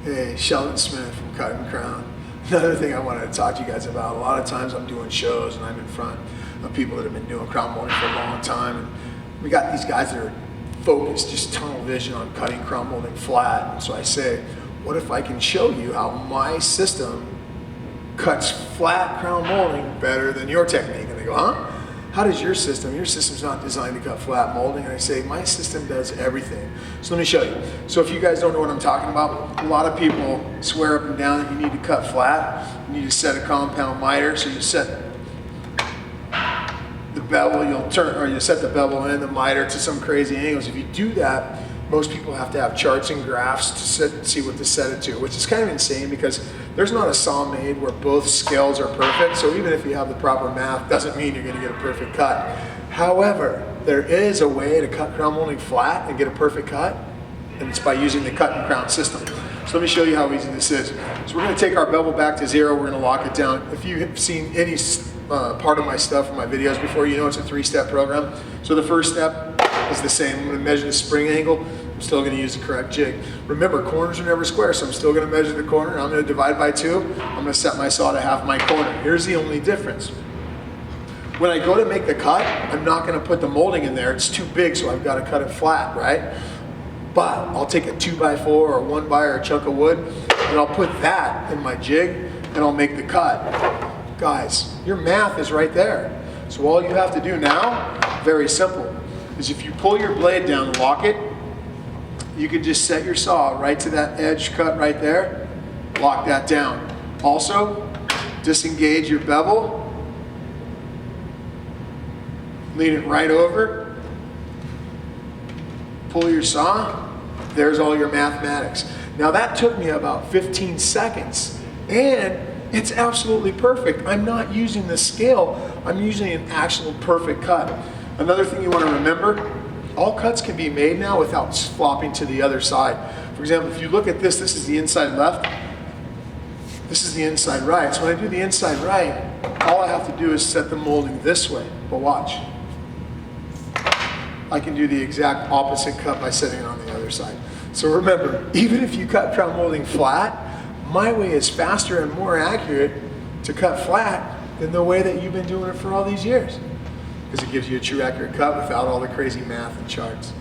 Hey, Sheldon Smith from Cut-N-Crown. Another thing I wanted to talk to you guys about, a lot of times I'm doing shows and I'm in front of people that have been doing crown molding for a long time. And we got these guys that are focused, just tunnel vision on cutting crown molding flat. And so I say, what if I can show you how my system cuts flat crown molding better than your technique? And they go, huh? How does your system's not designed to cut flat molding. And I say, my system does everything. So let me show you. So if you guys don't know what I'm talking about, a lot of people swear up and down that you need to cut flat. You need to set a compound miter. So you set the bevel, you set the bevel and the miter to some crazy angles. If you do that, most people have to have charts and graphs to see what to set it to, which is kind of insane because there's not a saw made where both scales are perfect. So even if you have the proper math, doesn't mean you're going to get a perfect cut. However, there is a way to cut crown molding flat and get a perfect cut, and it's by using the Cut-N-Crown system. So let me show you how easy this is. So we're going to take our bevel back to 0. We're going to lock it down. If you've seen any part of my stuff in my videos before, you know it's a 3-step program. So the first step is the same. I'm going to measure the spring angle. I'm still going to use the correct jig. Remember, corners are never square, so I'm still going to measure the corner. I'm going to divide by 2. I'm going to set my saw to half my corner. Here's the only difference. When I go to make the cut, I'm not going to put the molding in there. It's too big, so I've got to cut it flat, right? But I'll take a 2x4 or a 1x or a chunk of wood, and I'll put that in my jig, and I'll make the cut. Guys, your math is right there. So all you have to do now, very simple, is if you pull your blade down and lock it, you can just set your saw right to that edge cut right there, lock that down. Also, disengage your bevel, lean it right over, pull your saw, there's all your mathematics. Now that took me about 15 seconds and it's absolutely perfect. I'm not using the scale, I'm using an actual perfect cut. Another thing you want to remember, all cuts can be made now without flopping to the other side. For example, if you look at this, this is the inside left, this is the inside right. So when I do the inside right, all I have to do is set the molding this way. But watch. I can do the exact opposite cut by setting it on the other side. So remember, even if you cut crown molding flat, my way is faster and more accurate to cut flat than the way that you've been doing it for all these years. Because it gives you a true accurate cut without all the crazy math and charts.